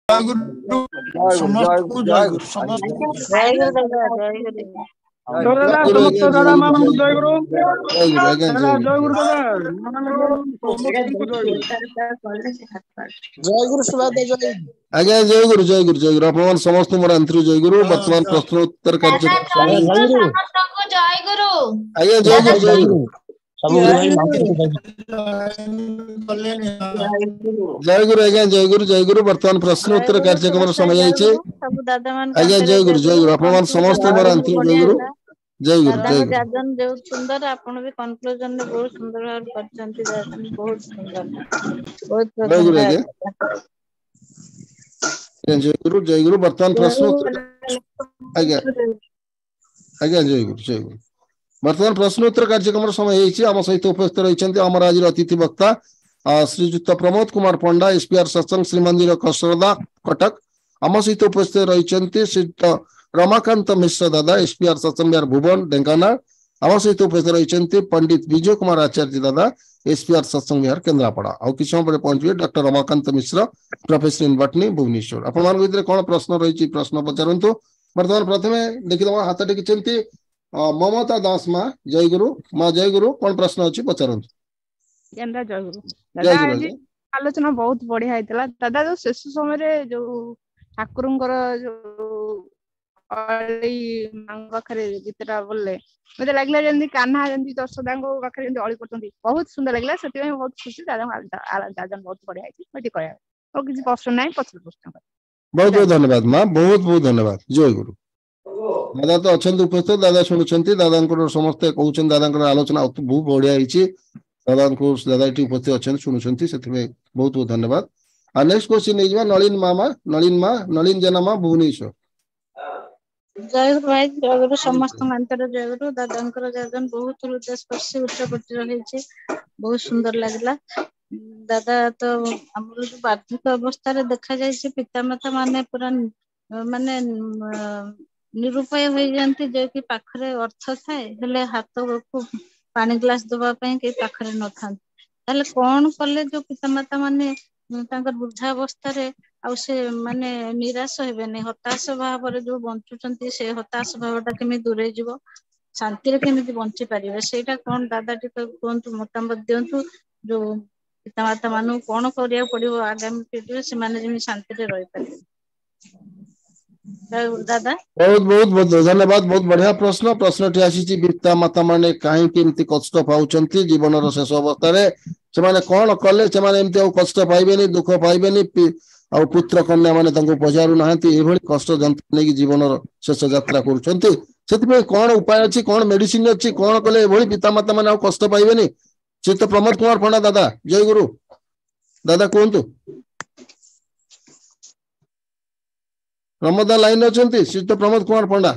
ଜୟଗୁରୁ ସମସ୍ତଙ୍କୁ ଜୟଗୁରୁ ସମସ୍ତଙ୍କୁ ଆଜ୍ଞା ଜୟଗୁରୁ ଜୟଗୁରୁ ଜୟଗୁରୁ ଆପଣମାନେ ସମସ୍ତେ ମୋର ଆନ୍ତରିକ ଜୟଗୁରୁ। ବର୍ତ୍ତମାନ ପ୍ରଶ୍ନ ଉତ୍ତର କାର୍ଯ୍ୟ ଆଜ୍ଞା ଜୟଗୁରୁ ଜୟଗୁରୁ ଜୟଗୁରୁ ଆଜ୍ଞା ଜୟଗୁରୁ ଜୟଗୁରୁ। ବର୍ତ୍ତମାନ ପ୍ରଶ୍ନ ଉତ୍ତର କାର୍ଯ୍ୟକ୍ରମର ସମୟ ଯାଇଛି। ଆଜ୍ଞା ଜୟଗୁରୁ ଜୟଗୁରୁ ଆପଣମାନେ ସମସ୍ତେ ମୋର ଆନ୍ତରିକ ଜୟଗୁରୁ ଜୟଗୁରୁ ଜୟଗୁରୁ। ବହୁତ ସୁନ୍ଦର ଆପଣ ବି କନକ୍ଲୁଜନ ରେ ବହୁତ ସୁନ୍ଦର ଭାବରେ କରିଛନ୍ତି। ବହୁତ ସୁନ୍ଦର ବହୁତ ବହୁତ ଜୟଗୁରୁ ଆଜ୍ଞା ଧନ୍ୟବାଦ। ଜୟଗୁରୁ ଜୟଗୁରୁ। ବର୍ତ୍ତମାନ ପ୍ରଶ୍ନ ଉତ୍ତର ଆଜ୍ଞା ଆଜ୍ଞା ଜୟଗୁରୁ ଜୟଗୁରୁ। ବର୍ତ୍ତମାନ ପ୍ରଶ୍ନ ଉତ୍ତର କାର୍ଯ୍ୟକ୍ରମର ସମୟ ହେଇଛି। ଆମ ସହିତ ଉପସ୍ଥିତ ରହିଛନ୍ତି ଆମର ଆଜିର ଅତିଥି ବକ୍ତା ଶ୍ରୀଯୁକ୍ତ ପ୍ରମୋଦ କୁମାର ପଣ୍ଡା ଏସପିଆର ସତ୍ସଙ୍ଗ ଶ୍ରୀମନ୍ଦିର ଖସରଦା କଟକ। ଆମ ସହିତ ଉପସ୍ଥିତ ରହିଛନ୍ତି ଶ୍ରୀଯୁକ୍ତ ରମାକାନ୍ତ ମିଶ୍ର ଦାଦା ଏସପିଆର ସତ୍ସଙ୍ଗ ବିହାର ଭୁବନ ଢେଙ୍କାନାଳ। ଆମ ସହିତ ଉପସ୍ଥିତ ରହିଛନ୍ତି ପଣ୍ଡିତ ବିଜୟ କୁମାର ଆଚାର୍ଯ୍ୟ ଦାଦା ଏସପିଆର ସତ୍ସଙ୍ଗ ବିହାର କେନ୍ଦ୍ରାପଡ଼ା। ଆଉ କିଛି ସମୟ ପରେ ପହଞ୍ଚିବେ doctor Ramakant Mishra professor in botany Bhubaneswar. ଆପଣମାନଙ୍କ ଭିତରେ କଣ ପ୍ରଶ୍ନ ରହିଛି ପ୍ରଶ୍ନ ପଚାରନ୍ତୁ। ବର୍ତ୍ତମାନ ପ୍ରଥମେ ଦେଖିଦେବା ହାତ ଟେକିଛନ୍ତି ମମତା ଦାସ ମା ଜୟଗୁରୁ ମା ଜୟଗୁରୁ କଣ ପ୍ରଶ୍ନ ଅଛି ପଚାରନ୍ତୁ। ଜୟଗୁରୁ ଦାଦା ଜୟଗୁରୁ ଆଜି ଆଜ୍ଞା ଆଲୋଚନା ବହୁତ ବଢିଆ ହେଇଥିଲା। ଦାଦା ଯୋଉ ଶେଷ ସମୟରେ ଯୋଉ ଠାକୁରଙ୍କର ଯୋଉ ଅଳି ମାଙ୍କ ପାଖରେ ଗୀତଟା ବୋଲିଲେ ମତେ ଲାଗିଲା ଯେମିତି କାହ୍ନା ଯେମିତି ଯଶୋଦାଙ୍କ ପାଖରେ ଯେମିତି ଅଳି କରୁଛନ୍ତି ବହୁତ ସୁନ୍ଦର ଲାଗିଲା। ସେଥିପାଇଁ ବହୁତ ଖୁସି ଦାଦା ବହୁତ ବଢିଆ ହେଇଛି ଏଠି କହିବା ଆଉ କିଛି ପ୍ରଶ୍ନ ନାହିଁ ପଛରେ ପ୍ରଶ୍ନ କରିବି। ବହୁତ ବହୁତ ଧନ୍ୟବାଦ ମା ବହୁତ ବହୁତ ଧନ୍ୟବାଦ ଜୟଗୁରୁ। ଦାଦା ତ ଅଛନ୍ତି ଉପସ୍ଥିତ ଦାଦା ଶୁଣୁଛନ୍ତି ଦାଦାଙ୍କର ସମସ୍ତେ କହୁଛନ୍ତି ଦାଦାଙ୍କର ଆଲୋଚନା ବହୁତ ବଢିଆ ହେଇଛି। ଦାଦାଙ୍କୁ ଦାଦା ଏଠି ଉପସ୍ଥିତ ଅଛନ୍ତି ଶୁଣୁଛନ୍ତି ସେଥିପାଇଁ ବହୁତ ବହୁତ ଧନ୍ୟବାଦ। ଆଉ ନେକ୍ସଟ କ୍ୱେଶ୍ଚିନ୍ ନେଇଯିବା ନଳିନ ନଳିନ ଜେନା ମା ଭୁବନେଶ୍ୱର। ଜୟଗୁରୁ ଭାଇ ଜୟଗୁରୁ ସମସ୍ତ ମାନ୍ତର ଜୟଗୁରୁ। ଦାଦାଙ୍କର ଜୟଗୁରୁ ବହୁତ ହୃଦୟସ୍ପର୍ଶୀ ଉଚ୍ଚ କୋଟିର ହେଇଛି ବହୁତ ସୁନ୍ଦର ଲାଗିଲା। ଦାଦା ତ ଆମର ଯୋଉ ବାର୍ଦ୍ଧକ୍ୟ ଅବସ୍ଥାରେ ଦେଖାଯାଇଛି ପିତାମାତା ମାନେ ପୁରା ମାନେ ନିରୁପାୟ ହେଇଯାନ୍ତି ଯେ କି ପାଖରେ ଅର୍ଥ ଥାଏ ହେଲେ ହାତକୁ ପାଣି ଗ୍ଲାସ ଦବା ପାଇଁ କେହି ପାଖରେ ନଥାନ୍ତି। ତାହେଲେ କଣ କଲେ ଯୋଉ ପିତାମାତା ମାନେ ତାଙ୍କର ବୃଦ୍ଧା ଅବସ୍ଥାରେ ଆଉ ସେ ମାନେ ନିରାଶ ହେବେନି ହତାଶ ଭାବରେ ଯୋଉ ବଞ୍ଚୁଛନ୍ତି ସେ ହତାଶ ଭାବ ଟା କେମିତି ଦୂରେଇ ଯିବ ଶାନ୍ତିରେ କେମିତି ବଞ୍ଚି ପାରିବେ ସେଇଟା କଣ ଦାଦା ଟିକେ କୁହନ୍ତୁ ମତାମତ ଦିଅନ୍ତୁ। ଯୋଉ ପିତାମାତା ମାନଙ୍କୁ କଣ କରିବାକୁ ପଡିବ ଆଗାମୀ ପିଢିରେ ସେମାନେ ଯେମିତି ଶାନ୍ତିରେ ରହିପାରିବେ। ଦାଦା ବହୁତ ବହୁତ ବହୁତ ଧନ୍ୟବାଦ ବହୁତ ବଢିଆ ପ୍ରଶ୍ନ। ପ୍ରଶ୍ନଟି ଆସିଛି ପିତା ମାତା ମାନେ କାହିଁକି ଏମିତି କଷ୍ଟ ପାଉଛନ୍ତି ଜୀବନର ଶେଷ ଅବସ୍ଥାରେ ସେମାନେ କଣ କଲେ ସେମାନେ ଏମିତି ଆଉ କଷ୍ଟ ପାଇବେନି ଦୁଃଖ ପାଇବେନି ଆଉ ପୁତ୍ର କନ୍ୟା ମାନେ ତାଙ୍କୁ ପଚାରୁନାହାନ୍ତି ଏଭଳି କଷ୍ଟ ଯନ୍ତ୍ରଣା ନେଇକି ଜୀବନର ଶେଷ ଯାତ୍ରା କରୁଛନ୍ତି। ସେଥିପାଇଁ କଣ ଉପାୟ ଅଛି କଣ ମେଡିସିନ ଅଛି କଣ କଲେ ଏଭଳି ପିତାମାତା ମାନେ ଆଉ କଷ୍ଟ ପାଇବେନି ସେ ତ ପ୍ରମୋଦ କୁମାର ପଣ୍ଡା ଦାଦା ଜୟଗୁରୁ ଦାଦା କୁହନ୍ତୁ। ପ୍ରମୋଦ ଲାଇନ ଅଛନ୍ତି ଶ୍ରୀଯୁକ୍ତ ପ୍ରମୋଦ କୁମାର ପଣ୍ଡା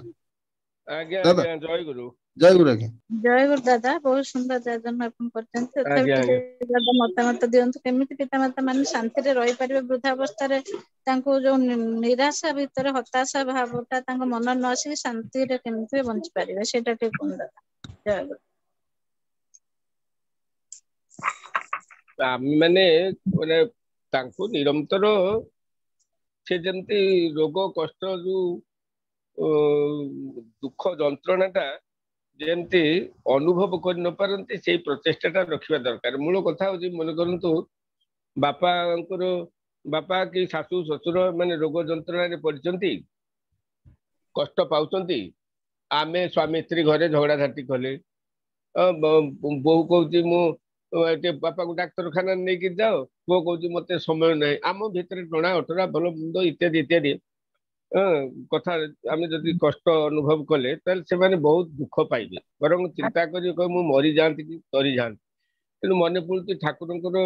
ଆଜ୍ଞା ଦାଦା ଆଜ୍ଞା ଜୟଗୁରୁ ଜୟଗୁରୁ ଆଜ୍ଞା ଜୟଗୁରୁ ଦାଦା ବହୁତ ସୁନ୍ଦର ଯୋଜନା ଆପଣ କରିଛନ୍ତି ତଥାପି ଆଜ୍ଞା ଟିକେ ଆଜ୍ଞା ଦାଦା ମତାମତ ଦିଅନ୍ତୁ କେମିତି ପିତାମାତା ମାନେ ଶାନ୍ତିରେ ରହିପାରିବେ ବୃଦ୍ଧାବସ୍ଥାରେ ତାଙ୍କୁ ଯୋଉ ନିରାଶା ଭିତରେ ହତାଶା ଭାବ ଟା ତାଙ୍କ ମନ ନ ଆସିକି ଶାନ୍ତିରେ କେମିତି ବଞ୍ଚି ପାରିବେ ସେଇଟା ଟିକେ କୁହନ୍ତୁ ଦାଦା। ଜୟଗୁରୁ। ଆମେ ମାନେ ତାଙ୍କୁ ନିରନ୍ତର ସେ ଯେମିତି ରୋଗ କଷ୍ଟ ଯୋଉ ଦୁଃଖ ଯନ୍ତ୍ରଣା ଟା ଯେମିତି ଅନୁଭବ କରି ନ ପାରନ୍ତି ସେଇ ପ୍ରଚେଷ୍ଟା ଟା ରଖିବା ଦରକାର। ମୂଳ କଥା ହଉଛି ମନେ କରନ୍ତୁ ବାପା କି ଶାଶୁ ଶ୍ୱଶୁର ମାନେ ରୋଗ ଯନ୍ତ୍ରଣାରେ ପଡିଛନ୍ତି କଷ୍ଟ ପାଉଛନ୍ତି ଆମେ ସ୍ୱାମୀ ସ୍ତ୍ରୀ ଘରେ ଝଗଡା ଝାଟି କଲେ ବୋହୂ କହୁଛି ମୁଁ ଟିକେ ବାପାକୁ ଡାକ୍ତରଖାନା ନେଇକି ଯାଅ ପୁଅ କହୁଛି ମତେ ସମୟ ନାହିଁ ଆମ ଭିତରେ ଟଣା ଅଟରା ଭଲ ମନ୍ଦ ଇତ୍ୟାଦି ଇତ୍ୟାଦି କଥା ଆମେ ଯଦି କଷ୍ଟ ଅନୁଭବ କଲେ ତାହେଲେ ସେମାନେ ବହୁତ ଦୁଃଖ ପାଇବେ ବରଂ ଚିନ୍ତା କରି ମୁଁ ମରିଯାଆନ୍ତି କି ତରିଯାଆନ୍ତି। ତେଣୁ ମନେ ପଡୁଛି ଠାକୁରଙ୍କର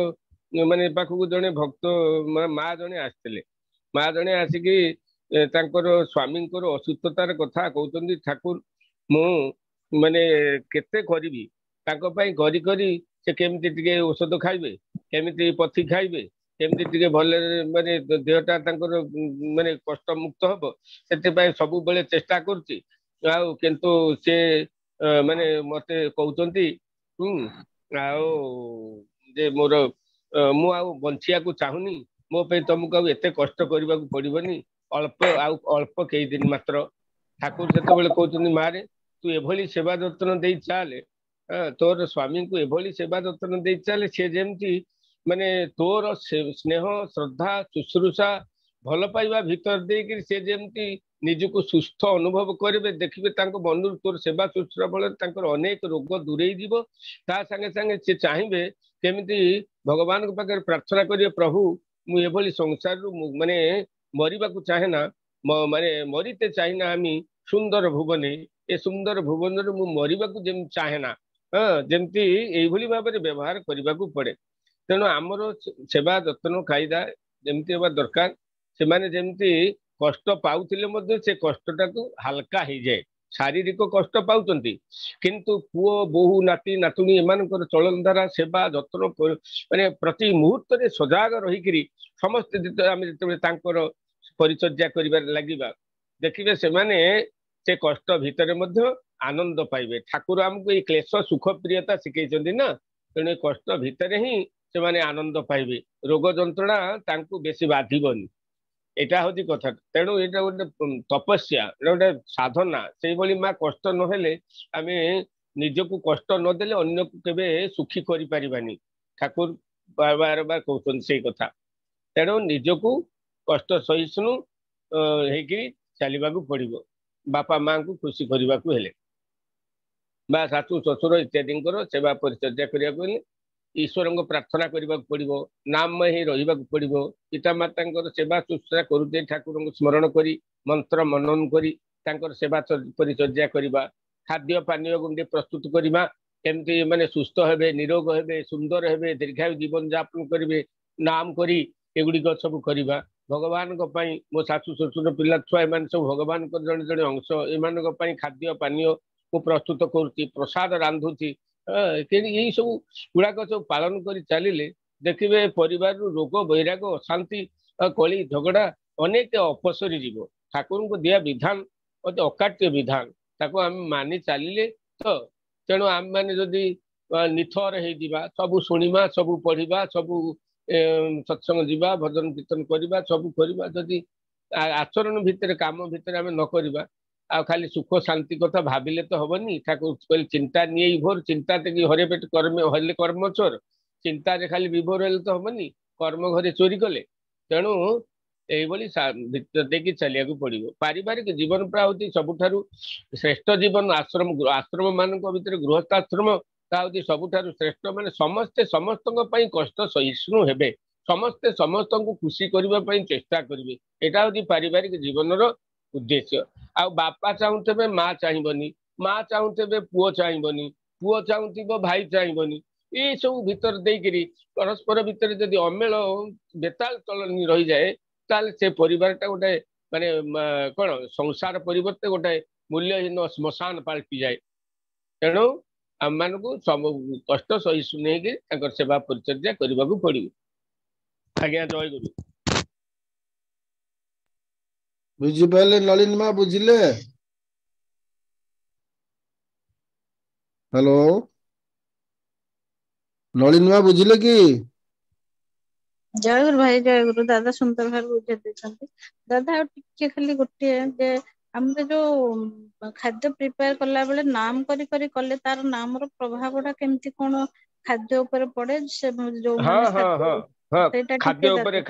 ମାନେ ପାଖକୁ ଜଣେ ଭକ୍ତ ମା ଜଣେ ଆସିଥିଲେ। ମା ଜଣେ ଆସିକି ତାଙ୍କର ସ୍ୱାମୀଙ୍କର ଅସୁସ୍ଥତାର କଥା କହୁଛନ୍ତି ଠାକୁର ମୁଁ ମାନେ କେତେ କରିବି ତାଙ୍କ ପାଇଁ କରି କରି ସେ କେମିତି ଟିକେ ଔଷଧ ଖାଇବେ କେମିତି ପଥି ଖାଇବେ କେମିତି ଟିକେ ଭଲରେ ମାନେ ଦେହଟା ତାଙ୍କର ମାନେ କଷ୍ଟ ମୁକ୍ତ ହବ ସେଥିପାଇଁ ସବୁବେଳେ ଚେଷ୍ଟା କରୁଛି। ଆଉ କିନ୍ତୁ ସେ ମାନେ ମତେ କହୁଛନ୍ତି ଆଉ ଯେ ମୁଁ ଆଉ ବଞ୍ଚିବାକୁ ଚାହୁଁନି मो पे तुमको एते कष्ट करबा पड़बनी अल्प कई दिन मात्र ठाकुर से कहते मारे तू एभली सेवा जत्न दे चले तोर स्वामी को एभली सेवा जत्न दे चले सी जमती माने तोर स्नेह श्रद्धा शुश्रूषा भल पाइबा भीतर देकर से जमती निजको सुस्थ अनुभव करेंगे देखिए मन तोर सेवा शुश्रूषा फल अनेक रोग दूरे जीव ता संगे संगे सी चाहिए केमिति भगवान पाखे प्रार्थना करिए प्रभु मुझे संसार माने मरवा को चाहे ना माने मरीते चाहिना आम सुंदर भुवने ए सुंदर भुवन मु मरवा को चाहे ना जमती यही भाव में व्यवहार करने को पड़े तेणु आमर सेवा जत्न कायदा जमती होगा दरकार से माने जमती कष्ट पाउथिले से कष्टटा को हल्का हो जाए शारीरिक कष्ट पाउचंती किंतु पुओ बोहू नाती नातुणी एमानकर चलन धारा सेवा जत्न माने प्रति मुहूर्त रे सजाग रही समस्त जिते परिचर्या कर लगे देखिए से कष्ट भितर आनंद पाइबे ठाकुर आमको ये क्लेश सुख प्रियता शिखई ना तेणु कष्ट भितर ही से माने आनंद पाइबे रोग जंत्रणा तांको बेसी बाधिबनी एटा होची कथा तेणु एटा गोटे तपस्या गोटे साधना से माँ कष्ट नहेले आम निजको कष्ट नदेले अन्य को केबे सुखी करि परिबानी ठाकुर बार बार बार कहते से कथा तेणु निजको कष्ट सहिष्णु होकर चलवा पड़ो बापा माँ को खुशी करने को हेले बा शाशु शशुर इत्यादि सेवा परिचर्या करने ईश्वर को प्रार्थना करने पड़ो नाम ही रहा पड़ो पिता माता सेवा शुश्रूषा करुचे ठाकुर को स्मरण कर मंत्र मनन कर सेवा परिचर्या करवा खाद्य पानीय गुंडे प्रस्तुत करवा केमती माने सुस्थ हेबे निरोग हेबे सुंदर हेबे दीर्घायु जीवन यापन करेंगे नाम करी एगुड़िक सब करवा भगवान मो शाशु शशुर पिला छुआ एम सब भगवान जड़े जड़े अंश एम खाद्य पानीय को प्रस्तुत करुच्ची प्रसाद रांधुची यही सब गुड़ाक सब पालन कर चलिए देखिए परिवार रोग वैराग अशांति कली झगड़ा अनेक अपसरी जीव ठाकुर को दिया विधान अति अकाट्य विधान ताको आम मानि चलिए तो तेणु आम मैंने जदि निथर हो सबू शुणा सबू पढ़ा सबू सत्संग जीवा भजन कीर्तन करवा सब करवा जदि आचरण भितर काम भितर आम न करवा आ खाली सुख शांति कथा भाविले तो हबनी ठाकुर कहले चिंता नहीं भोर चिंता तक हरे पेट कर्म हले कर्म चोर चिंता रे खाली विभोर हेले तो हबनी कर्म घरे चोरी कले तेणु यही देखिए चलिया पड़ो पारिवारिक जीवन प्राय हूँ सबुठारु श्रेष्ठ जीवन आश्रम आश्रम मान भर गृहस्थाश्रम हूँ सबुठारु श्रेष्ठ माने समस्ते समस्त कष्ट सहिष्णु हेबे समस्ते समस्त को खुशी करने चेष्टा करेंगे यहाँ हूँ पारिवारिक जीवन उद्देश्य आ बापा चाहूथे माँ चाहबनी माँ चाहूथे पुओ चाहबनी पुओ चाहूब भाई चाहबनी ये सब भितर देकरी परस्पर भितर जदि अमेल बेताल चलनी रही जाए ताल से परिवारटा गोटे माने कौन संसार परिवर्ते गोटे मूल्यहीन श्मशान पलटि जाए तेणु आम मान को सब कष्ट सहिष्णु सेवा परिचर्या करने को पड़ो आज्ञा जय गुरु बुझिपारे नलिन माँ बुझिले हेलो नलिन माँ बुझिले कि जय गुरु भाई जय गुरु दादा सुंदर भाई बुझे देछंती दादा टिके खाली गोटे जे हमरे जो खाद्य प्रिपेयर करला बेले नाम करी करी कले तार नाम रो प्रभावटा केमती कोन खाद्य ऊपर पड़े से जो हाँ हाँ हाँ हाँ खाद्य ऊपर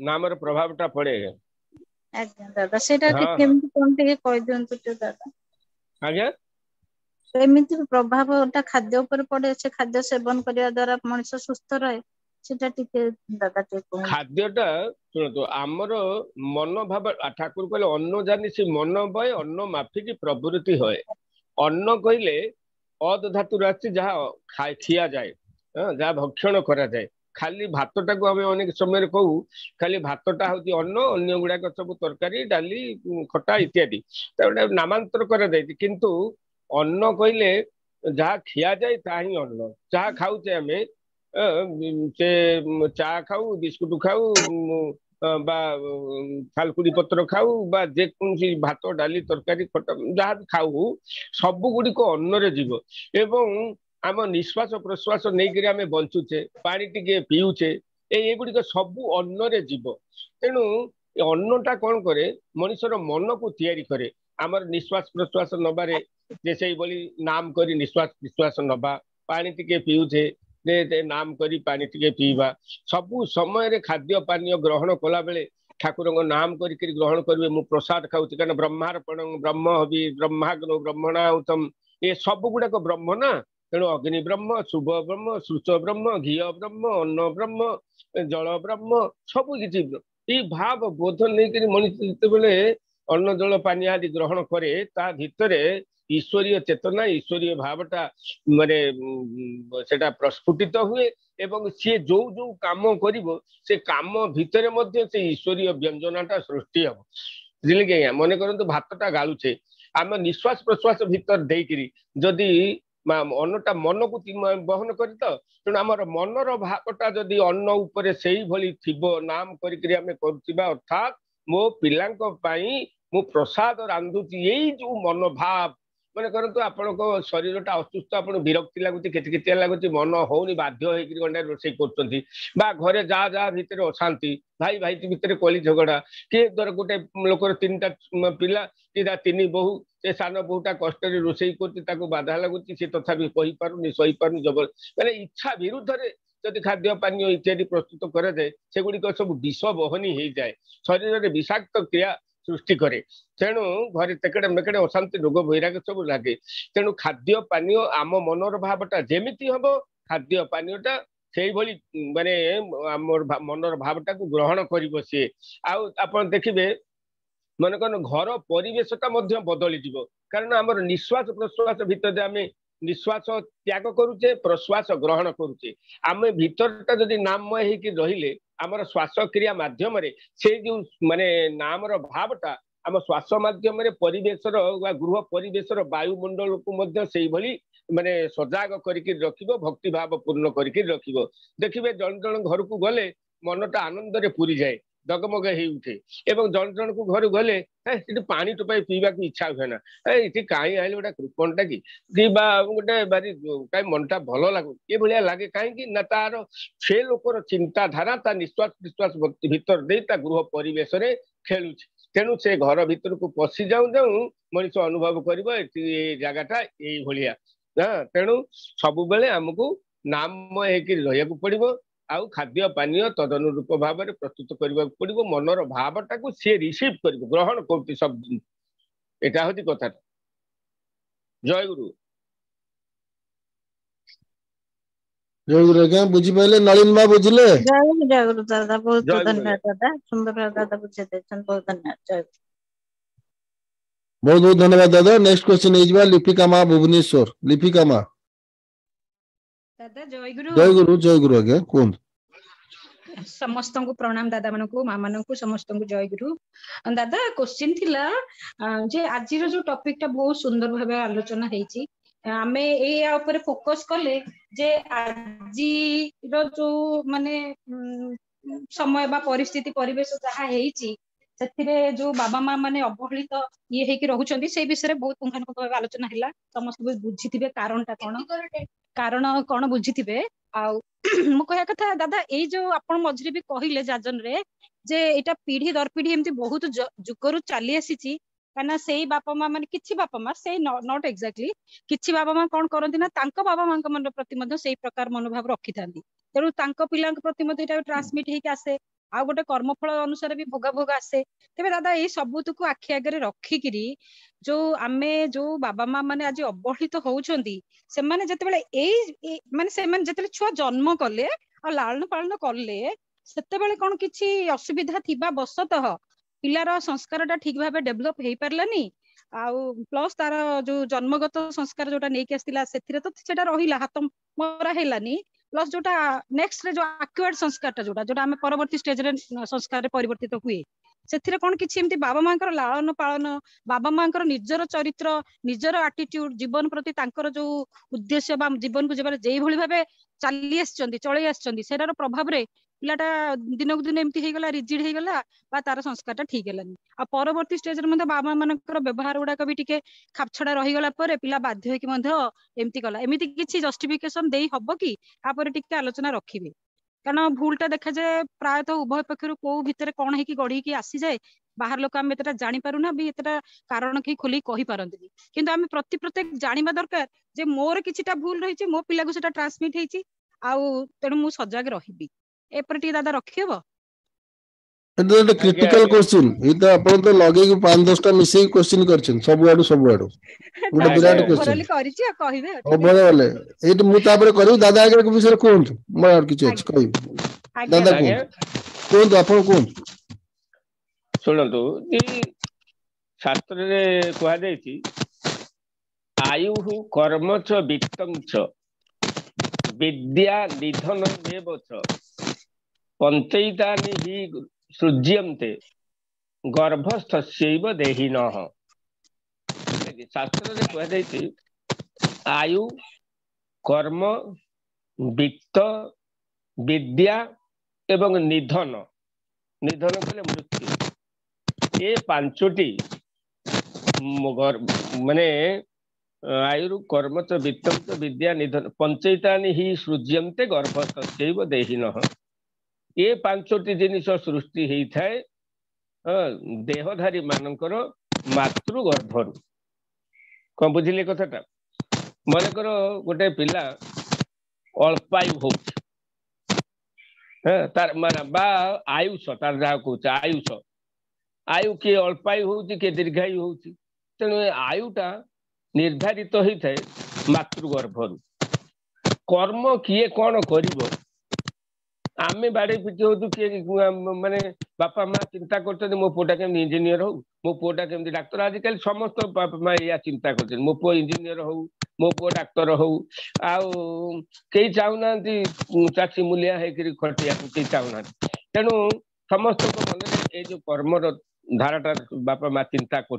नाम रो प्रभावटा पड़े आज्ञा दादा सेटा हाँ केमती कोन टिके कहि दियंतु ते दादा आज्ञा एमिति प्रभावटा खाद्य ऊपर पड़े से खाद्य सेवन करिया द्वारा मनुष्य सुस्थ रहे सेटा टिके दादा टिके कोन खाद्यटा सुनतो आमर मन भाव ठाकुर कहले अन्न जानी से मन बय अन्न माफिकी प्रवृत्ति होए अन्न कहले अद धातु राशि जहाँ खिया जाए जहाँ भक्षण करा जाए खाली भातटा को आम अनेक समय कहू खाली भातटा हूँ अन्न अन्य गुड़ाक सब तरकारी डाली खटा इत्यादि गोटे नामांतर करा जाए किंतु अन्न कहले जहाँ खिया जाए ता ही अन्न जहाँ खाऊचे आम से चा खाऊ बिस्कुट खाऊ बा थालकुड़ी पत्र खाऊ बा जेकोसी भात डाली तरकारी खटा जहाँ खाऊ सब गुड़िक अन्न जीव एवं आम निश्वास प्रश्वास नहीं आम बंचुचे पानी टिके पीऊचे ଏଗୁଡିକ ସବୁ ଅନ୍ନରେ ଯିବ। ତେଣୁ ଏ ଅନ୍ନଟା କଣ କରେ, ମଣିଷର ମନକୁ ତିଆରି କରେ। ଆମର ନିଶ୍ୱାସ ପ୍ରଶ୍ୱାସ ନବାରେ ଯେ ସେଇଭଳି ନାମ କରି ନିଶ୍ୱାସ ନିଶ୍ୱାସ ନବା, ପାଣି ଟିକେ ପିଉଛେ ନାମ କରି ପାଣି ଟିକେ ପିଇବା, ସବୁ ସମୟରେ ଖାଦ୍ୟ ପାନୀୟ ଗ୍ରହଣ କଲା ବେଳେ ଠାକୁରଙ୍କ ନାମ କରିକି ଗ୍ରହଣ କରିବେ। ମୁଁ ପ୍ରସାଦ ଖାଉଛି କାରଣ ବ୍ରହ୍ମାର୍ପଣ ବ୍ରହ୍ମ ହବି ବ୍ରହ୍ମାଗ୍ନ ବ୍ରହ୍ମଣାହୁତମ୍, ଏ ସବୁ ଗୁଡାକ ବ୍ରହ୍ମ ନା। ତେଣୁ ଅଗ୍ନି ବ୍ରହ୍ମ, ଶୁଭ ବ୍ରହ୍ମ, ସୃଚ ବ୍ରହ୍ମ, ଘିଅ ବ୍ରହ୍ମ, ଅନ୍ନ ବ୍ରହ୍ମ, ଜଳ ବ୍ରହ୍ମ, ସବୁ କିଛି ଏଇ ଭାବ ବୋଧ ନେଇକରି ମଣିଷ ଯେତେବେଳେ ଅନ୍ନ ଜଳ ପାନୀୟ ଆଦି ଗ୍ରହଣ କରେ, ତା ଭିତରେ ଈଶ୍ୱରୀୟ ଚେତନା ଈଶ୍ୱରୀୟ ଭାବଟା ମାନେ ସେଟା ପ୍ରସ୍ଫୁଟିତ ହୁଏ ଏବଂ ସିଏ ଯୋଉ ଯୋଉ କାମ କରିବ ସେ କାମ ଭିତରେ ମଧ୍ୟ ସେ ଈଶ୍ୱରୀୟ ବ୍ୟଞ୍ଜନାଟା ସୃଷ୍ଟି ହବ। ବୁଝିଲେ କି ଆଜ୍ଞା? ମନେ କରନ୍ତୁ ଭାତଟା ଗାଳୁଛେ, ଆମେ ନିଶ୍ୱାସ ପ୍ରଶ୍ୱାସ ଭିତରେ ଦେଇକିରି ଯଦି ଅନ୍ନଟା ମନକୁ ବହନ କରି, ତ ତେଣୁ ଆମର ମନର ଭାବଟା ଯଦି ଅନ୍ନ ଉପରେ ସେଇଭଳି ଥିବ, ନାମ କରିକିରି ଆମେ କରୁଥିବା, ଅର୍ଥାତ୍ ମୋ ପିଲାଙ୍କ ପାଇଁ ମୁଁ ପ୍ରସାଦ ରାନ୍ଧୁଛି, ଏଇ ଯୋଉ ମନୋଭାବ, ମନେ କରନ୍ତୁ ଆପଣଙ୍କ ଶରୀରଟା ଅସୁସ୍ଥ, ଆପଣ ବିରକ୍ତି ଲାଗୁଛି, କେଚିକେଚିଆ ଲାଗୁଛି, ମନ ହଉନି, ବାଧ୍ୟ ହେଇକିରି ଗଣ୍ଡେ ରୋଷେଇ କରୁଛନ୍ତି, ବା ଘରେ ଯାହା ଭିତରେ ଅଶାନ୍ତି, ଭାଇ ଭାଇ ଭିତରେ କଳି ଝଗଡା, କିଏ ଧର ଗୋଟେ ଲୋକର 3ଟା ପିଲା କି ତା 3 ବୋହୂ, ସେ ସାନ ବୋହୂଟା କଷ୍ଟରେ ରୋଷେଇ କରୁଛି, ତାକୁ ବାଧା ଲାଗୁଛି, ସେ ତଥାପି କହିପାରୁନି, ସହିପାରୁନି, ଜବର ମାନେ ଇଚ୍ଛା ବିରୁଦ୍ଧରେ ଯଦି ଖାଦ୍ୟ ପାନୀୟ ଇତ୍ୟାଦି ପ୍ରସ୍ତୁତ କରାଯାଏ, ସେଗୁଡିକ ସବୁ ବିଷ ବହନୀ ହେଇଯାଏ, ଶରୀରରେ ବିଷାକ୍ତ କ୍ରିୟା ସୃଷ୍ଟି କରେ। ତେଣୁ ଘରେ ତେକେଡେ ମେକେଡେ ଅଶାନ୍ତି ରୋଗ ବୈରାଗ ସବୁ ଲାଗେ। ତେଣୁ ଖାଦ୍ୟ ପାନୀୟ ଆମ ମନର ଭାବଟା ଯେମିତି ହବ, ଖାଦ୍ୟ ପାନୀୟଟା ସେଇଭଳି ମାନେ ଆମର ମନର ଭାବଟାକୁ ଗ୍ରହଣ କରିବ ସିଏ। ଆଉ ଆପଣ ଦେଖିବେ, ମନେ କର ଘର ପରିବେଶଟା ମଧ୍ୟ ବଦଳିଯିବ, କାରଣ ଆମର ନିଶ୍ୱାସ ପ୍ରଶ୍ୱାସ ଭିତରେ ଆମେ ନିଶ୍ୱାସ ତ୍ୟାଗ କରୁଛେ, ପ୍ରଶ୍ୱାସ ଗ୍ରହଣ କରୁଛେ, ଆମେ ଭିତରଟା ଯଦି ନାମମୟ ହେଇକି ରହିଲେ, ଆମର ଶ୍ୱାସକ୍ରିୟା ମାଧ୍ୟମରେ ସେ ଯୋଉ ମାନେ ନାମର ଭାବଟା ଆମ ଶ୍ୱାସ ମାଧ୍ୟମରେ ପରିବେଶର ବା ଗୃହ ପରିବେଶର ବାୟୁମଣ୍ଡଳକୁ ମଧ୍ୟ ସେଇଭଳି ମାନେ ସଜାଗ କରିକି ରଖିବ, ଭକ୍ତି ଭାବ ପୂର୍ଣ୍ଣ କରିକି ରଖିବ। ଦେଖିବେ ଜଣ ଜଣ ଘରକୁ ଗଲେ ମନଟା ଆନନ୍ଦରେ ପୁରିଯାଏ, ଜଗମଗ ହେଇ ଉଠେ, ଏବଂ ଜଣ ଜଣକୁ ଘରୁ ଗଲେ ସେଠି ପାଣି ଟୋପାଏ ପିଇବାକୁ ଇଚ୍ଛା ହୁଏ ନା, ଏଠି କାହିଁ ଆଇଲେ ଗୋଟେ କୃପଣଟା କି ବା ଗୋଟେ ଭାରି କାହିଁ ମନଟା ଭଲ ଲାଗୁଛି, ଏଭଳିଆ ଲାଗେ। କାହିଁକି ନା ତାର ସେ ଲୋକର ଚିନ୍ତାଧାରା ତା ନିଶ୍ୱାସ ନିଶ୍ୱାସ ଭିତରେ ଦେଇ ତା ଗୃହ ପରିବେଶରେ ଖେଳୁଛି। ତେଣୁ ସେ ଘର ଭିତରକୁ ପଶି ଯାଉ ଯାଉ ମଣିଷ ଅନୁଭବ କରିବ ଏଠି ଏ ଜାଗାଟା ଏଇଭଳିଆ। ତେଣୁ ସବୁବେଳେ ଆମକୁ ନାମମୟ ହେଇକି ରହିବାକୁ ପଡିବ, ଆଉ ଖାଦ୍ୟ ପାନୀୟ ତଦନୁରୂପ ଭାବରେ ପ୍ରସ୍ତୁତ କରିବାକୁ ପଡିବ। ମନର ଭାବଟାକୁ ସିଏ ରିସିଭ କରିବ, ଗ୍ରହଣ କରୁଛି ସବୁ। ଏଟା ହଉଛି କଥାଟା। ଜୟ ଗୁରୁ। ଜୟ ଗୁରୁ ଆଜ୍ଞା, ବୁଝିପାରିଲେ? ନଳିନ ମା ବୁଝିଲେ? ଜୟ ଗୁରୁ ଦାଦା, ବହୁତ ଜୟ ଗୁରୁ। ଧନ୍ୟବାଦ ଦାଦା, ସୁନ୍ଦର ଭାବେ ଦାଦା ବୁଝେଇ ଦେଇଛନ୍ତି, ବହୁତ ଧନ୍ୟବାଦ। ଜୟ ଗୁରୁ। ବହୁତ ବହୁତ ଧନ୍ୟବାଦ ଦାଦା। ନେକ୍ସଟ କ୍ୱେଶ୍ଚନ ହେଇଯିବା ଲିପିକା ମା ଭୁବନେଶ୍ୱର। ଲିପିକା ମା। ଦାଦା ଜୟ ଗୁରୁ। ଜୟ ଗୁରୁ, ଜୟ ଗୁରୁ ଆଜ୍ଞା, କୁହନ୍ତୁ। ସମସ୍ତଙ୍କୁ ପ୍ରଣାମ ଦାଦା ମାନଙ୍କୁ, ମା ମାନଙ୍କୁ, ସମସ୍ତଙ୍କୁ ଜୟ ଗୁରୁ। ଦାଦା କ୍ୱେଶ୍ଚିନ୍ ଥିଲା ଯେ ଆଜିର ଯୋଉ ଟପିକ ଟା ବହୁତ ସୁନ୍ଦର ଭାବେ ଆଲୋଚନା ହେଇଛି, ଆମେ ଏଇଆ ଉପରେ ଫୋକସ କଲେ ଯେ ଆଜିର ଯୋଉ ମାନେ ସମୟ ବା ପରିସ୍ଥିତି ପରିବେଶ ଯାହା ହେଇଛି, ସେଥିରେ ଯୋଉ ବାବା ମା ମାନେ ଅବହେଳିତ ଇଏ ହେଇକି ରହୁଛନ୍ତି, ସେଇ ବିଷୟରେ ବହୁତ ପୁଙ୍ଖାନୁପୁଙ୍ଖ ଭାବେ ଆଲୋଚନା ହେଲା। ସମସ୍ତେ ବୁଝିଥିବେ କାରଣଟା କଣ, କାରଣ କଣ ବୁଝିଥିବେ। ଆଉ ମୁଁ କହିବା କଥା ଦାଦା, ଏଇ ଯୋଉ ଆପଣ ମଝିରେ ବି କହିଲେ ଯାଜନରେ ଯେ ଏଇଟା ପିଢି ଦର ପିଢି ଏମିତି ବହୁତ ଯୁଗରୁ ଚାଲି ଆସିଛି, କାହିଁକିନା ସେଇ ବାପା ମା ମାନେ, କିଛି ବାପା ମା, ସେଇ ନଟ୍ ଏକ୍ଜାକ୍ଟଲି, କିଛି ବାବା ମା କଣ କରନ୍ତି ନା ତାଙ୍କ ବାବା ମାଙ୍କ ମନ ପ୍ରତି ମଧ୍ୟ ସେଇ ପ୍ରକାର ମନୋଭାବ ରଖିଥାନ୍ତି। ତେଣୁ ତାଙ୍କ ପିଲାଙ୍କ ପ୍ରତି ମଧ୍ୟ ଏଇଟା ଟ୍ରାନ୍ସମିଟ ହେଇକି ଆସେ, ଆଉ ଗୋଟେ କର୍ମଫଳ ଅନୁସାରେ ବି ଭୋଗ ଭୋଗ ଆସେ। ତେବେ ଦାଦା ଏଇ ସବୁତୁକୁ ଆଖି ଆଗରେ ରଖିକିରି ଯୋଉ ଆମେ ଯୋଉ ବାବା ମା ମାନେ ଆଜି ଅବହେଳିତ ହଉଛନ୍ତି, ସେମାନେ ଯେତେବେଳେ ମାନେ ସେମାନେ ଯେତେବେଳେ ଛୁଆ ଜନ୍ମ କଲେ ଆଉ ଲାଳନ ପାଳନ କଲେ, ସେତେବେଳେ କଣ କିଛି ଅସୁବିଧା ଥିବା ବଶତଃ ପିଲାର ସଂସ୍କାର ଟା ଠିକ ଭାବେ ଡେଭଲପ ହେଇପାରିଲାନି, ଆଉ ପ୍ଲସ ତାର ଯୋଉ ଜନ୍ମଗତ ସଂସ୍କାର ଯୋଉଟା ନେଇକି ଆସିଥିଲା ସେଥିରେ ତ ସେଟା ରହିଲା, ହାତ ମରା ହେଲାନି, ପ୍ଲସ ଯୋଉଟା ନେକ୍ସଟରେ ଯୋଉ ଆକ୍ୱାର୍ଡ ସଂସ୍କାରଟା ଯୋଉଟା ଆମେ ପରବର୍ତ୍ତୀ ଷ୍ଟେଜରେ ସଂସ୍କାରରେ ପରିବର୍ତ୍ତିତ ହୁଏ, ସେଥିରେ କଣ କିଛି ଏମିତି ବାବା ମାଙ୍କର ଲାଳନ ପାଳନ, ବାବା ମାଙ୍କର ନିଜର ଚରିତ୍ର, ନିଜର ଆଟିଟ୍ୟୁଡ, ଜୀବନ ପ୍ରତି ତାଙ୍କର ଯୋଉ ଉଦ୍ଦେଶ୍ୟ ବା ଜୀବନକୁ ଯେବେ ଯେଇଭଳି ଭାବେ ଚାଲି ଆସିଛନ୍ତି, ଚଳେଇ ଆସିଛନ୍ତି, ସେଟାର ପ୍ରଭାବରେ ପିଲାଟା ଦିନକୁ ଦିନ ଏମିତି ହେଇଗଲା, ରିଜିଡ ହେଇଗଲା, ବା ତାର ସଂସ୍କାରଟା ଠିକ ହେଲାନି। ଆଉ ପରବର୍ତ୍ତୀ ଷ୍ଟେଜରେ ମଧ୍ୟ ବାବା ମାନଙ୍କର ବ୍ୟବହାର ଗୁଡାକ ବି ଟିକେ ଖାପଛଡା ରହିଗଲା ପରେ ପିଲା ବାଧ୍ୟ ହେଇକି ମଧ୍ୟ ଏମିତି କଲା। ଏମିତି କିଛି ଜଷ୍ଟିଫିକେସନ ଦେଇ ହବ କି? ତାପରେ ଟିକେ ଆଲୋଚନା ରଖିବେ, कारण भूलटा देखा जाए प्रायतः उभय पक्षर को भितर कौन है गढ़ी आसी जाए बाहर लोक आम एतटा जानी पारुना भी एतटा कारण के खोली कहि पारंती किंतु आम प्रत्येक जानिबा दरकार जे मोर किछिटा भूल रही मो पिला को सेटा ट्रांसमिट हेची आउ तेणु मु सजग रहिबी एपरटी दादा रखिबो एटा क्रिटिकल क्वेश्चन एटा अपन तो लगे कि 5-10टा मिसे क्वेश्चन करछन सब आडू गोटे विराट क्वेश्चन करिछि आ कहिबे ओ बड़े वाले एट मु तापर करू दादा आगे के विषय कोन म और किछ अछि कहि दादा कोन अपन कोन सुनंतु ई शास्त्र रे कहा जाय छी आयु कर्म च वित्तं च विद्या निधन देव च पंचैतानि हि सृज्यन्ते गर्भस्थस्यैव देहिनः शास्त्र रे कहा जाय छी आयु कर्म वित्त विद्या एवं निधन निधन कले मृत्यु ये पांचटी माने आयुर कर्म च वित्त च विद्या निधन पंचैतानि हि सृज्यन्ते गर्भस्थस्यैव देहिनः ये पांचटी जिनिस सृष्टि हेई थाए देहधारी मानकर मातृगर्भरु कौन बुझिले कथाटा मनकर गोटे पिला अल्पायु हो तार माना बा आयुष तार जहाँ कह आयुष आयु किए अल्पायु हो किए दीर्घायु हो तेणु आयुटा निर्धारित होता है मातृगर्भरु कर्म किए कौन कर आम बाड़े पिटी हो माने बापा माँ चिंता कर मो पुआ केमी इंजीनियर हो मो पुआ केमी डाक्तर आजिकल समस्त बापा माँ या चिंता कर मो पु इंजीनियर हो मो पु डाक्तर हो आउ कई चाहूना चाषी मूलिया होकर खटिया कई चाहूना तेणु समस्त मन ये जो कर्मर धाराटा बापा माँ चिंता कर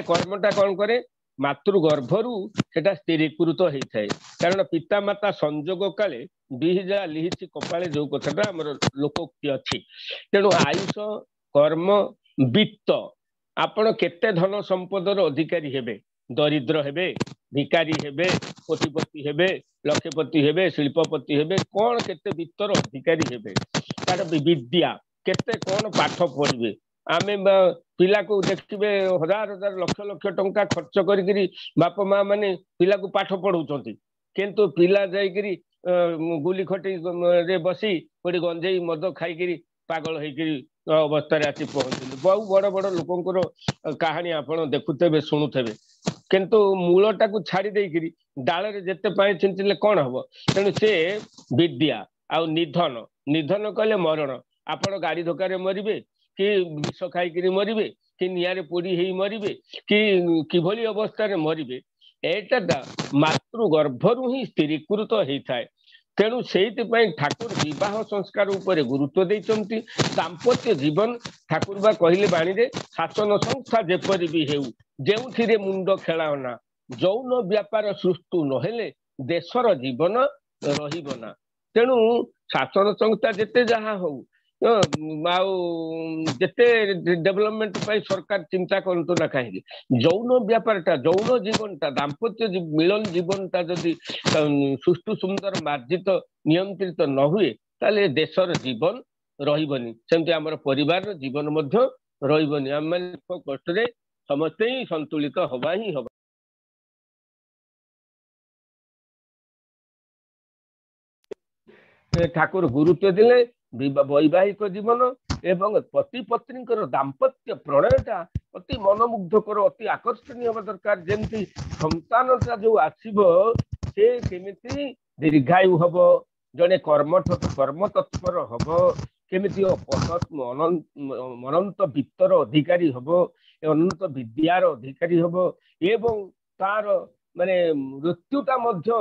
कर्मटा कौन करे मातृगर्भरु सेटा स्थिरीकृत होता है कारण पिता माता संजोग काले बीजा लिहिची कपाले जो कथाटा आमर लोकोक्ति अच्छी तेणु आयुष कर्म वित्त आपण केते धन संपदर अधिकारी हेबे दरिद्र हेबे भिकारी हेबे कोटिपति हेबे लक्षपति हेबे शिल्पपति हेबे कौन केते वित्तर अधिकारी हेबे तार विद्या केते कौन पाठ पढ़िबे आमे पिला को देखिबे हजार हजार लक्ष लक्ष टंका खर्च करी बापा माँ माने पिला को पाठ पढ़ाउछंती किंतु पिला जाइकरी गुली खटी रे बसी कोडी गंजेई मद खाइकरी पागल होइकरी अवस्था रे आसी पहुंचले बहु बड़ बड़ लोकंकर कहानी आपण देखुतेबे सुनुतेबे किंतु मूलटा को छाड़ी देइकरी डाल रे जेते पाए चिंतिले कोन हबो तेनु से विद्या आ निधन निधन कहले मरण आपण गाड़ी धक्का रे मरिबे कि विष खाइकरी मरिबे कि नियारे पोड़ी हेई मरिबे कि किभली अवस्था रे मरिबे एटा मातृगर्भरु ही स्थिरीकृत होता है तेणु से ठाकुर विवाह संस्कार उपर गुरुत्व देइचंती दाम्पत्य जीवन ठाकुर बा कहले बाणी रे शासन संस्था जेपरि भी हेउ जेउथिरे मुंड खेलावना जौन व्यापार सृष्टि नहेले देशर जीवन रहिबना तेणु शासन संस्था जेते जहा हो जेते डेवलपमेंट सरकार चिंता करतु ना कहीं जौन व्यापारटा जौन जीवनटा दाम्पत्य मिलन जीवनटा जदि सुष्ठु सुंदर मार्जित नियंत्रित न हुए ताले देशर जीवन रहिबनी सेमति हमर परिवार जीवन मध्य रहिबनी हम कष्ट रे समस्ते ही संतुलित हवा ही हवा ठाकुर गुरुत्व दिले वैवाहिक जीवन एवं पति पत्नी दाम्पत्य प्रणयटा अति मनमुग्धकर अति आकर्षणीय हवा दरकार जेमती संतानटा जो आसीबो से केमिति दीर्घायु हबो जने कर्म तत्पर हबो केमिति अनंत वित्तर अधिकारी हबो अनंत विद्यार अधिकारी हबो एवं तार माने मृत्युटा मध्य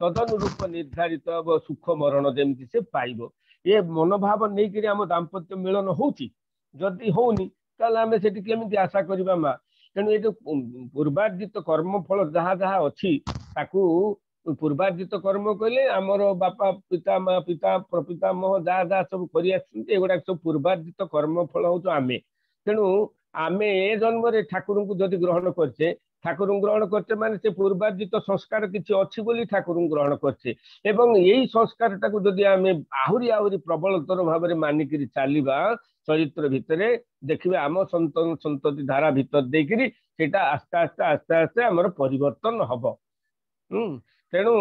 तदनुरूप निर्धारित हबो सुख मरण जेमती से पाइबो ये मनोभाव नहीं करी आम दाम्पत्य मिलन होची जदि होनी ताले आमे सेठी केमिति आशा करिबा मा तेणु ये जो पूर्वार्जित कर्म फल जहाँ जहाँ अच्छी ताकू पूर्वार्जित कर्म कहले आमर बापा पिता माँ पिता प्रपितामह जहाँ जहाँ सब कर सब पूर्वार्जित कर्म फल हूँ आमे तेणु आमे ए जन्म ठाकुर को जदि ग्रहण करछे ठाकुर ग्रहण करते माने से पूर्वार्जित संस्कार किसी अच्छी बोली ठाकुर ग्रहण करते एवं यही संस्कार टाको जदि आमे आहुरी आहुरी प्रबलतर भाव में मानिक चलवा चरित्र भितर देखिए आम संतन संतति धारा भितर देकरी सेटा आस्ते आस्ते आस्ते आस्ते आमर परिवर्तन हम तेणु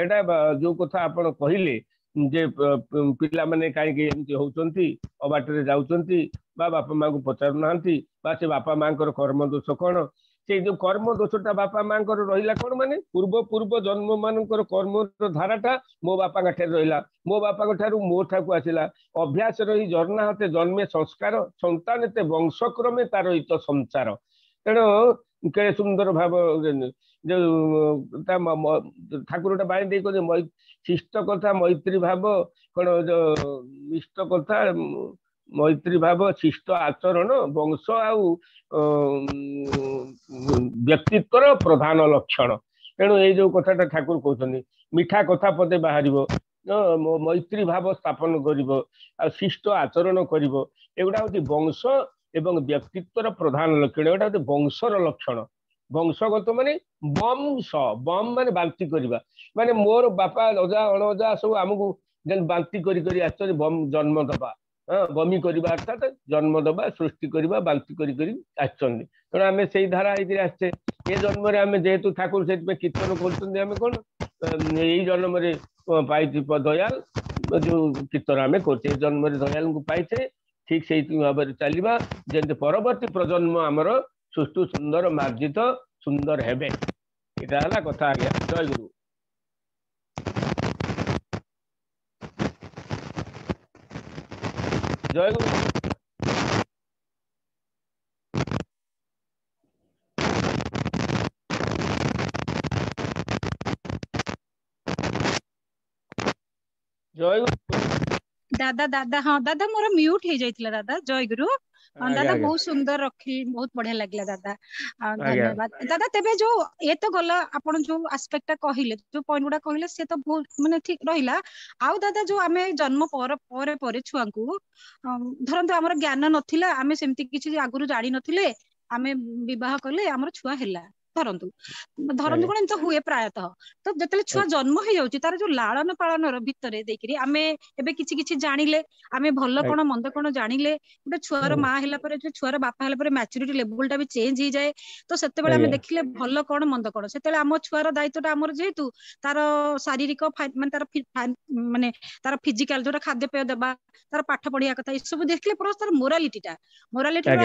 एटा जो कथा आपण कहले जे पिला माने कहीं एमती होउचंती अबाटरे जाउचंती बा बापा माँ को पचारू नाहंती बा से बापा माँ कर्म दोष कौन से जो कर्म दोषटा बापा माँ रहा कौन माने पूर्व पूर्व जन्म मानकर कर्म धाराटा मो बापा ठार रहा मो बापा ठारू मो ठाकू आसला अभ्यास रही जन्ना हते जन्मे संस्कार संतान ते वंशक्रमे तार हित संचार तेणु के सुंदर भाव जो ठाकुर बाणी दे शिष्ट कथा मैत्री भाव कौन जो इष्ट कथा मैत्री भाव शिष्ट आचरण वंश आउ व्यक्तित्वर प्रधान लक्षण तेणु ये जो कथाटा ठाकुर कहते मिठा कथा पदे बाहर मैत्री भाव स्थापन कर शिष्ट आचरण करा हूँ वंश एवं व्यक्तित्वर प्रधान लक्षण एटा हूँ वंशर लक्षण वंशगत माने वंश बम माने बांति करवा माने मोर बापा अजा अणजा सब आमको जेन बांति करी आश्चर्य बम जन्म दबा बमी करवा अर्थात जन्म दबा सृष्टि करवा बांति करी आसचंदी तेणु आम से धारा होकर आसचे ये जन्म आम जेहेतु ठाकुर से कीर्तन कर कौन यही जन्म पाई दयाल जो कीर्तन आम कर जन्म दयाल को पाइचे ठीक से भाव में चलवा जमी परवर्ती प्रजन्म आमर सुष्टु सुंदर मार्जित सुंदर हेबे इटा हला कथा आज्ञा जय गुरु जय गुरु जय गुरु दादा दादा हाँ दादा मोर म्यूट हो जाइथिला दादा जय गुरु दादा बहुत सुंदर रखी बहुत बढ़िया लगला दादा धन्यवाद दादा तेबे जो ये तो गला आपण जो एस्पेक्ट कहले जो पॉइंट गुडा कहले से तो बहुत माने ठीक रहिला आउ दादा जो आमे जन्म पर छुआ को धरंतु हमर ज्ञान नथिला आमे सेमति किछि आगुरु जानि नथिले आमे विवाह कले हमर छुआ हैला धरंतु धरंतु कोन तो हुए प्रायतः तो जतले छुआ जन्म हो जाउची तार जो लालन पालन भितरे देखिरी आमे एबे किछि किछि जानिले आमे भलो कोन मंद कोन जानिले गोटे छुआर माँ हैला परे जो छुआर बापा हैला परे मैच्योरिटी लेवलटा भी चेंज हो जाए तो सेते बेले आमे देखिले भलो कोन मंद कोन सेते बेले हम छुआर दायित्वटा हमर जेतु तार शारीरिक माने तार माने तार फिजिकल जोटा खाद्य पेय देबा तार पाठ पढ़िया कथा ई सब देखले पर तार मोरालिटी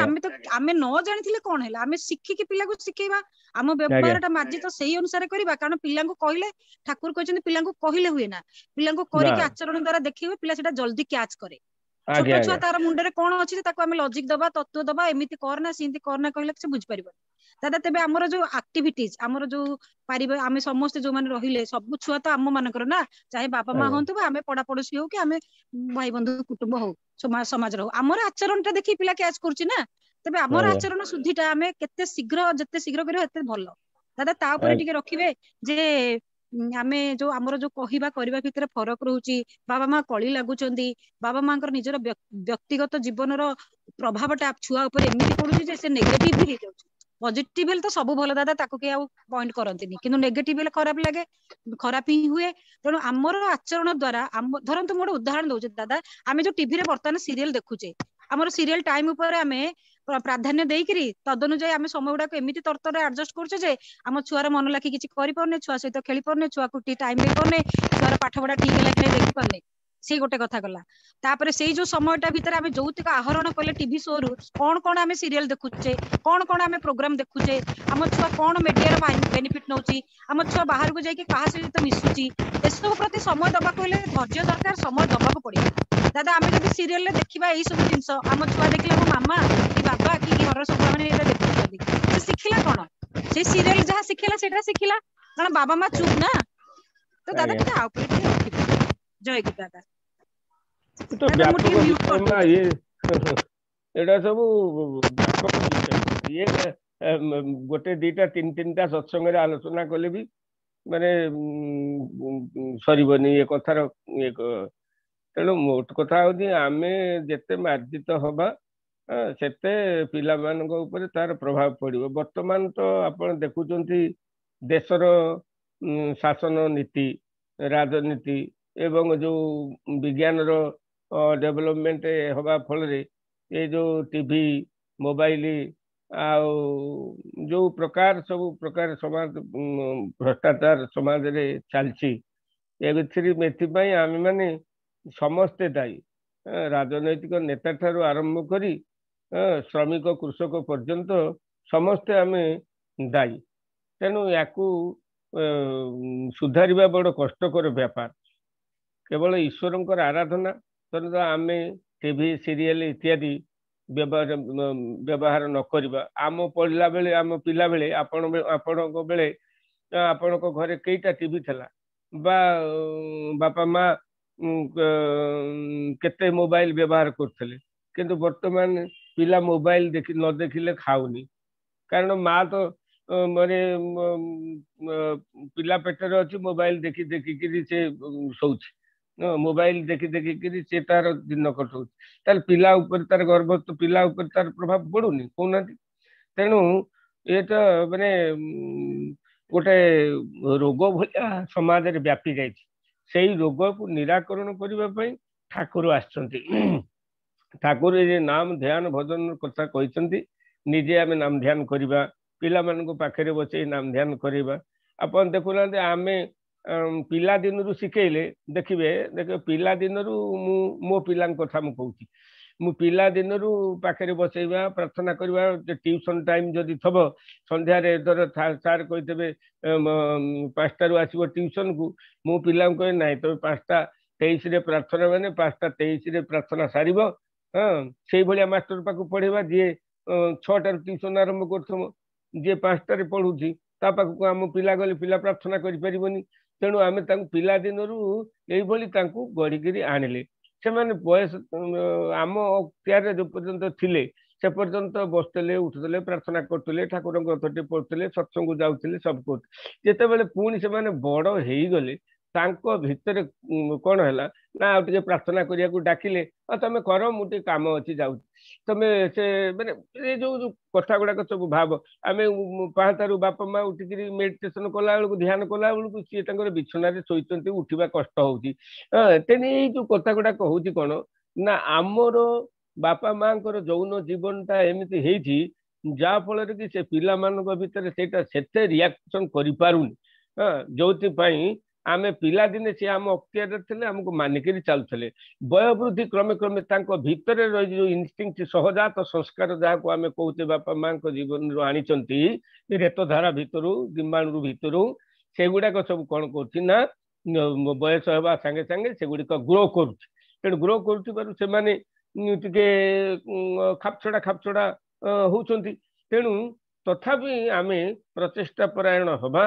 आमे तो आमे न जानिथिले कोन हैला आमे शिखि के पिला को सिखेबा आम व्यवहार मार्जित से अनुसार करवा कारण पिला कहले ठाकुर कहते पिला कहले हुए ना पिला करके आचरण द्वारा देखिए पिला से जल्दी कैच करे छोट छुआ तार मुंडे कौन अच्छी आम लॉजिक दबा तत्व दबा एमती करना सेमती करना कहले से बुझीपर दादा तेबे आमर जो एक्टिविटीज आमर जो पारिबे आमे समस्त जो माने रहिले सब छुआ तो आम मानकर ना चाहे बापा माँ होंतु आमे पड़ा पड़ोसी हो कि आमे भाई बंधु कुटुंब हो समाज रो आमर आचरणटा देखि पिला कैच करछि ना तेबे आमर आचरण शुद्धिटा आमे केते शीघ्र जते शीघ्र करियो एते भलो दादा ता ऊपर टिके रखिबे जे आमे जो आमर जो कहिबा करबा भितर फरक रहउची बाबा माँ कली लागुचंदी बाबा माँकर निजर व्यक्तिगत जीवन रो प्रभावटा छुआ ऊपर एमिति पडुची जे से नेगेटिव भी हो पॉजिटिव हेल तो सब भल दादा ताको के आउ पॉइंट करंतिनी किंतु नेगेटिव हेल खराब लागे खराब ही हुए तेणु आमर आचरण द्वारा धरंतु मोर उदाहरण दउचे दादा आमे जो टीवी रे वर्तमान सीरियल देखुचे आमर सीरियल टाइम ऊपर आमे प्राधान्य देकरी तदनुजाई आमे समय गुडा एमती तरतर एडजस्ट करछे जे आम छुआर मन लाखि किछि करि परने छुआ सहित खेली परने छुआ को टाइम दे परने छुआर पाठ पढ़ा ठीक है देखि परने से गोटे कथा गला तापर से जो समयटा भितर आमे जौतिक आहरण कले टीवी शो रु कौन आमे सीरियल देखुचे कौन आमे प्रोग्राम देखुचे आम छुआ कौन मीडिया बेनिफिट नौची आम छुआ बाहर को जाइए कहा सहित मिशुची एसब प्रति समय दबा को धैर्य दरकार समय दबा को पड़े दादा आमे जब सीरियल रे देखिबा एई सब जिंस आम छुआ देखले मो मामा कि बाबा कि घर सब माने एटा देखुछथि से सिखिला कोन से सीरियल जहा सिखिला सेटा सिखिला कारण बाबा माँ चुप ना तो दादा के आ ऊपर जय गुरु दादा तो व्यापक ये एटा सब ये गोटे दीटा तीन सत्संग रे आलोचना कले भी माने सरीबनी ये कथार ये तेणु मोट कथा हूँ आमे जेते मार्जित हवा ସେତେ ପିଲାମାନଙ୍କ ଉପରେ ତାର ପ୍ରଭାବ ପଡିବ। ବର୍ତ୍ତମାନ ତ ଆପଣ ଦେଖୁଛନ୍ତି ଦେଶର ଶାସନ ନୀତି, ରାଜନୀତି ଏବଂ ଯୋଉ ବିଜ୍ଞାନର ଡେଭଲପମେଣ୍ଟ ହବା ଫଳରେ ଏ ଯୋଉ ଟିଭି, ମୋବାଇଲ ଆଉ ଯୋଉ ପ୍ରକାର ସବୁ ପ୍ରକାର ସମାଜ ଭ୍ରଷ୍ଟାଚାର ସମାଜରେ ଚାଲିଛି, ଏଥିପାଇଁ ଆମେମାନେ ସମସ୍ତେ ଦାୟୀ। ରାଜନୈତିକ ନେତା ଠାରୁ ଆରମ୍ଭ କରି ଶ୍ରମିକ କୃଷକ ପର୍ଯ୍ୟନ୍ତ ସମସ୍ତେ ଆମେ ଦାୟୀ। ତେଣୁ ୟାକୁ ସୁଧାରିବା ବଡ଼ କଷ୍ଟକର ବ୍ୟାପାର। କେବଳ ଈଶ୍ୱରଙ୍କର ଆରାଧନା ତ ଆମେ ଟିଭି ସିରିଏଲ ଇତ୍ୟାଦି ବ୍ୟବହାର ନ କରିବା। ଆମ ପଢିଲା ବେଳେ, ଆମ ପିଲା ବେଳେ, ଆପଣଙ୍କ ବେଳେ ଆପଣଙ୍କ ଘରେ କେଇଟା ଟିଭି ଥିଲା, ବା ବାପା ମା କେତେ ମୋବାଇଲ ବ୍ୟବହାର କରୁଥିଲେ। କିନ୍ତୁ ବର୍ତ୍ତମାନ ପିଲା ମୋବାଇଲ ନ ଦେଖିଲେ ଖାଉନି, କାରଣ ମା ତ ମାନେ ପିଲା ପେଟରେ ଅଛି, ମୋବାଇଲ ଦେଖିକିରି ସେ ଶୋଉଛି, ମୋବାଇଲ ଦେଖିକିରି ସେ ତାର ଦିନ କଟଉଛି। ତାହେଲେ ପିଲା ଉପରେ ତାର ଗର୍ଭସ୍ଥ ପିଲା ଉପରେ ତାର ପ୍ରଭାବ ପଡୁନି କହୁନାହାନ୍ତି? ତେଣୁ ଏଟା ମାନେ ଗୋଟେ ରୋଗ ଭଳିଆ ସମାଜରେ ବ୍ୟାପି ଯାଇଛି। ସେଇ ରୋଗକୁ ନିରାକରଣ କରିବା ପାଇଁ ଠାକୁର ଆସିଛନ୍ତି। ଠାକୁର ଏ ନାମ ଧ୍ୟାନ ଭଜନ କଥା କହିଛନ୍ତି, ନିଜେ ଆମେ ନାମ ଧ୍ୟାନ କରିବା, ପିଲାମାନଙ୍କୁ ପାଖରେ ବସେଇ ନାମ ଧ୍ୟାନ କରିବା। ଆପଣ ଦେଖୁନାହାନ୍ତି, ଆମେ ପିଲା ଦିନରୁ ଶିଖେଇଲେ ଦେଖିବେ ପିଲା ଦିନରୁ ମୋ ପିଲାଙ୍କ କଥା ମୁଁ କହୁଛି, ମୁଁ ପିଲା ଦିନରୁ ପାଖରେ ବସେଇବା, ପ୍ରାର୍ଥନା କରିବା। ଟିଉସନ ଟାଇମ ଯଦି ଥବ, ସନ୍ଧ୍ୟାରେ ଧର ସାର୍ କହିଥିବେ 5ଟାରୁ ଆସିବ ଟିଉସନକୁ, ମୁଁ ପିଲାଙ୍କୁ କହେ ନାହିଁ, ତମେ 5:23 ପ୍ରାର୍ଥନା, ମାନେ 5:23 ପ୍ରାର୍ଥନା ସାରିବ। ସେଇଭଳିଆ ମାଷ୍ଟର ପାଖକୁ ପଢେଇବା, ଯିଏ 6ଟାରୁ ଟିଉସନ ଆରମ୍ଭ କରୁଥିବ। ଯିଏ 5ଟାରେ ପଢୁଛି ତା ପାଖକୁ ଆମ ପିଲା ଗଲେ ପିଲା ପ୍ରାର୍ଥନା କରିପାରିବନି। ତେଣୁ ଆମେ ତାଙ୍କୁ ପିଲା ଦିନରୁ ଏଇଭଳି ତାଙ୍କୁ ଗଢିକିରି ଆଣିଲେ। ସେମାନେ ବୟସ ଆମ ଅକ୍ତିଆରରେ ଯୋଉ ପର୍ଯ୍ୟନ୍ତ ଥିଲେ ସେ ପର୍ଯ୍ୟନ୍ତ ବସୁଥିଲେ, ଉଠୁଥିଲେ, ପ୍ରାର୍ଥନା କରୁଥିଲେ, ଠାକୁରଙ୍କ କଥାଟି ପଢୁଥିଲେ, ସତ୍ସଙ୍ଗ ଯାଉଥିଲେ, ସବୁ କରୁଥିଲେ। ଯେତେବେଳେ ପୁଣି ସେମାନେ ବଡ ହେଇଗଲେ, ତାଙ୍କ ଭିତରେ କଣ ହେଲା ନା, ଆଉ ଟିକେ ପ୍ରାର୍ଥନା କରିବାକୁ ଡାକିଲେ, ତମେ କର, ମୁଁ ଟିକେ କାମ ଅଛି ଯାଉଛି। ତମେ ସେ ମାନେ ଏ ଯୋଉ କଥା ଗୁଡାକ ସବୁ ଭାବ, ଆମେ 5ଟାରୁ ବାପା ମା ଉଠିକିରି ମେଡିଟେସନ କଲା ବେଳକୁ, ଧ୍ୟାନ କଲା ବେଳକୁ ସିଏ ତାଙ୍କର ବିଛଣାରେ ଶୋଇଛନ୍ତି, ଉଠିବା କଷ୍ଟ ହଉଛି। ତେଣୁ ଏଇ ଯୋଉ କଥା ଗୁଡାକ ହଉଛି କଣ ନା, ଆମର ବାପା ମାଙ୍କର ଯୌନ ଜୀବନଟା ଏମିତି ହେଇଛି, ଯାହା ଫଳରେ କି ସେ ପିଲାମାନଙ୍କ ଭିତରେ ସେଇଟା ସେତେ ରିଆକ୍ସନ କରିପାରୁନି। ଯୋଉଥିପାଇଁ ଆମେ ପିଲାଦିନେ ସେ ଆମ ଅକ୍ତିଆରରେ ଥିଲେ, ଆମକୁ ମାନିକିରି ଚାଲୁଥିଲେ। ବୟୋବୃଦ୍ଧି କ୍ରମେ କ୍ରମେ ତାଙ୍କ ଭିତରେ ରହି ଯୋଉ ଇନଷ୍ଟିଙ୍କ୍ଟ, ସହଜାତ ସଂସ୍କାର ଯାହାକୁ ଆମେ କହୁଛେ ବାପା ମାଙ୍କ ଜୀବନରୁ ଆଣିଛନ୍ତି, ରେତଧାରା ଭିତରୁ, ଡିମ୍ବାଣୁ ଭିତରୁ, ସେଗୁଡାକ ସବୁ କଣ କରୁଛି ନା, ବୟସ ହେବା ସାଙ୍ଗେ ସାଙ୍ଗେ ସେଗୁଡିକ ଗ୍ରୋ କରୁଛି। ତେଣୁ ଗ୍ରୋ କରୁଥିବାରୁ ସେମାନେ ଟିକେ ଖାପଛଡା ହଉଛନ୍ତି। ତେଣୁ ତଥାପି ଆମେ ପ୍ରଚେଷ୍ଟା ପରାୟଣ ହବା,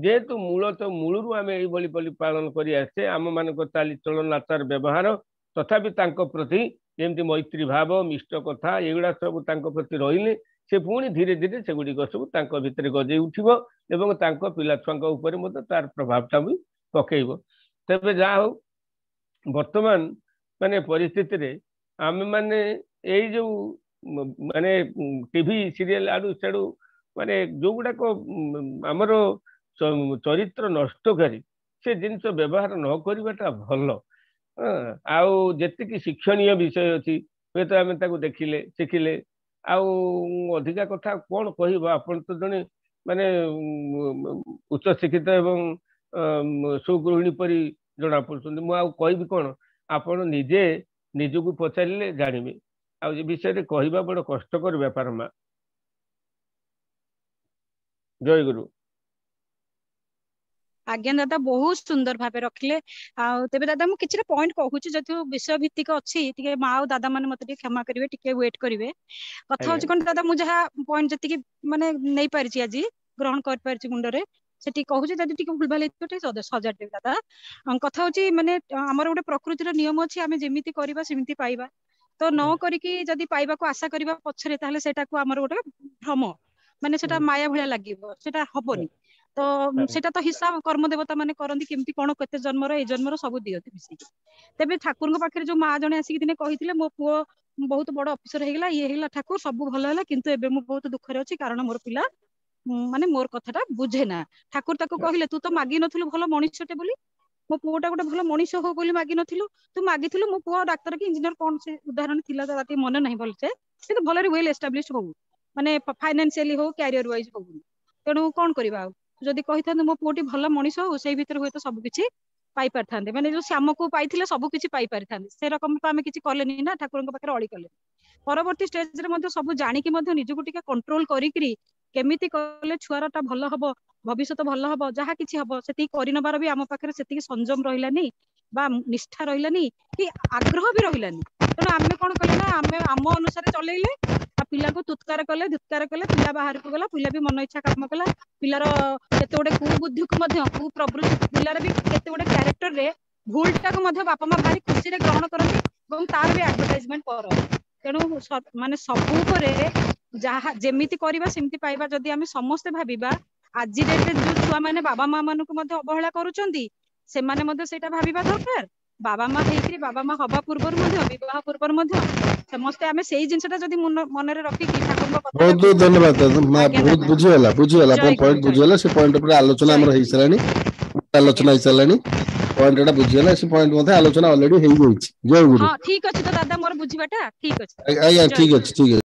ଯେହେତୁ ମୂଳରୁ ଆମେ ଏଇଭଳି ପାଳନ କରି ଆସିଛେ, ଆମ ମାନଙ୍କ ଚାଲିଚଳନ, ଆଚାର ବ୍ୟବହାର, ତଥାପି ତାଙ୍କ ପ୍ରତି ଯେମିତି ମୈତ୍ରୀ ଭାବ, ମିଷ୍ଟ କଥା, ଏଗୁଡା ସବୁ ତାଙ୍କ ପ୍ରତି ରହିଲେ ସେ ପୁଣି ଧୀରେ ଧୀରେ ସେଗୁଡିକ ସବୁ ତାଙ୍କ ଭିତରେ ଗଜେଇ ଉଠିବ ଏବଂ ତାଙ୍କ ପିଲା ଛୁଆଙ୍କ ଉପରେ ମଧ୍ୟ ତାର ପ୍ରଭାବଟା ବି ପକେଇବ। ତେବେ ଯାହା ହଉ, ବର୍ତ୍ତମାନ ମାନେ ପରିସ୍ଥିତିରେ ଆମେ ମାନେ ଏଇ ଯୋଉ ମାନେ ଟିଭି ସିରିଏଲ ଆଡୁ ସେଡୁ ମାନେ ଯୋଉଗୁଡାକ ଆମର ଚରିତ୍ର ନଷ୍ଟକାରୀ, ସେ ଜିନିଷ ବ୍ୟବହାର ନ କରିବାଟା ଭଲ। ଆଉ ଯେତିକି ଶିକ୍ଷଣୀୟ ବିଷୟ ଅଛି, ହୁଏତ ଆମେ ତାକୁ ଦେଖିଲେ, ଶିଖିଲେ। ଆଉ ଅଧିକା କଥା କଣ କହିବ? ଆପଣ ତ ଜଣେ ମାନେ ଉଚ୍ଚ ଶିକ୍ଷିତ ଏବଂ ସୁଗୃହିଣୀ ପରି ଜଣା ପଡୁଛନ୍ତି। ମୁଁ ଆଉ କହିବି କଣ? ଆପଣ ନିଜେ ନିଜକୁ ପଚାରିଲେ ଜାଣିବେ। ଆଉ ଏ ବିଷୟରେ କହିବା ବଡ କଷ୍ଟକର ବ୍ୟାପାର। ମା ଜୟଗୁରୁ। ଆଜ୍ଞା ଦାଦା, ବହୁତ ସୁନ୍ଦର ଭାବେ ରଖିଲେ। ଆଉ ତେବେ ଦାଦା ମୁଁ କିଛିଟା ପଏଣ୍ଟ କହୁଛି, ଯଦିଓ ବିଷୟ ଭିତ୍ତିକ ଅଛି, ଟିକେ ମା ଆଉ ଦାଦା ମାନେ ମତେ ଟିକେ କ୍ଷମା କରିବେ, ଟିକେ ୱେଟ୍ କରିବେ। କଥା ହଉଛି କଣ ଦାଦା, ମୁଁ ଯାହା ପଏଣ୍ଟ ଯେତିକି ମାନେ ନେଇପାରିଛି, ଆଜି ଗ୍ରହଣ କରିପାରିଛି ମୁଣ୍ଡରେ, ସେଠି କହୁଛି। ଯଦି ଟିକେ ଭୁଲଭାଲ ହେଇଥିବ ଟିକେ ସଜାଡିଦେବେ ଦାଦା। କଥା ହଉଛି ମାନେ ଆମର ଗୋଟେ ପ୍ରକୃତିର ନିୟମ ଅଛି, ଆମେ ଯେମିତି କରିବା ସେମିତି ପାଇବା। ତ ନ କରିକି ଯଦି ପାଇବାକୁ ଆଶା କରିବା ପଛରେ, ତାହେଲେ ସେଟାକୁ ଆମର ଗୋଟେ ଭ୍ରମ, ମାନେ ସେଟା ମାୟା ଭଳିଆ ଲାଗିବ, ସେଟା ହବନି। तो सेटा तो हिसाब कर्म देवता माने करंदी केमती कोन केते जन्मर ए जन्मर सब दियते मिसी तेबे ठाकुर पाखे जो माँ जने आसिक दिने कहिथिले मो पुओ बहुत बड़ ऑफिसर हेगला ये हेगला ठाकुर सब भलो होला किंतु एबे मो बहुत दुख रे अछि कारण मोर पिला माने मोर कथाटा बुझे ना ठाकुर ताको कहिले तू तो मागी नथिलु भलो मनुष्यटे बोली मो पुओटा गोटे भलो मनुष्य हो बोली मागी नथिलु तू मागिथिलु मो पुओ डाक्टर कि इंजीनियर कोन से उदाहरण थिला ताती मन नाही बोलते किंतु भलो वेल एस्टाब्लिश्ड हो माने फाइनेंशियली हो कैरियर वाइज हो तेणु कोन करबा जदि कहि मो पुओटी भलो मनुष्य हो सेई भितर होय तो सब किछि पाई पारथांदे माने जो श्याम को पाइथिले सब किछि पाई पारथांदे से रकम तो आमे किछि करलेनी ना ठाकुर पाखे अड़ी कले परवर्ती स्टेज रे मध्ये सब जानि कि मध्ये निजको टिके कंट्रोल करिकरी केमिति कले छुआरटा भलो हबो भविष्यत भलो हबो जहा किछि हबो सेति करिनबार भी आम पाखे सेति संयम रहिलानी बा निष्ठा रहिलानी कि आग्रह भी रहिलानी तेणु आमे कोन कले ना आमे आम अनुसार चलेइले आ पिला को तुत्कार कले पिला बाहर को गला पिला भी मन इच्छा काम कला पिलार केते गोटे कुबुद्धि को मध्ये कुप्रवृत्ति पिलार भी केते गोटे कैरेक्टर रे भूलटा को मध्ये बापा मां भारी खुशी रे ग्रहण करନ୍ତି ଏବଂ तार भी एडवर्टाइजमेंट कर तेणु माने सबु परे जहा जेमिति करबा सेमिति पाइबा जदि आमे समस्त भाबिबा आज डेट जो छुआ माने बाबा मां मानु को मध्ये अवहेला करूचंती से माने मध्ये सेटा भाबिबा दरकार बाबा मां हेकरी बाबा मां हबा पूर्वर मध्ये विवाह पूर्वर मध्ये समस्त आमे सेही जिंसटा जदि मन रे रखि कि ठाकुर को कथा बहुत बहुत धन्यवाद मैं बहुत बुझिगला अपन पॉइंट बुझिगला से पॉइंट ऊपर आलोचना हमर हेइ सलानी आलोचना हेइ सलानी पॉइंट एटा बुझिगला से पॉइंट मध्ये आलोचना ऑलरेडी हेइ गइछि जय गुरु हां ठीक अछि तो दादा मोर बुझिबाटा ठीक अछि आया ठीक अछि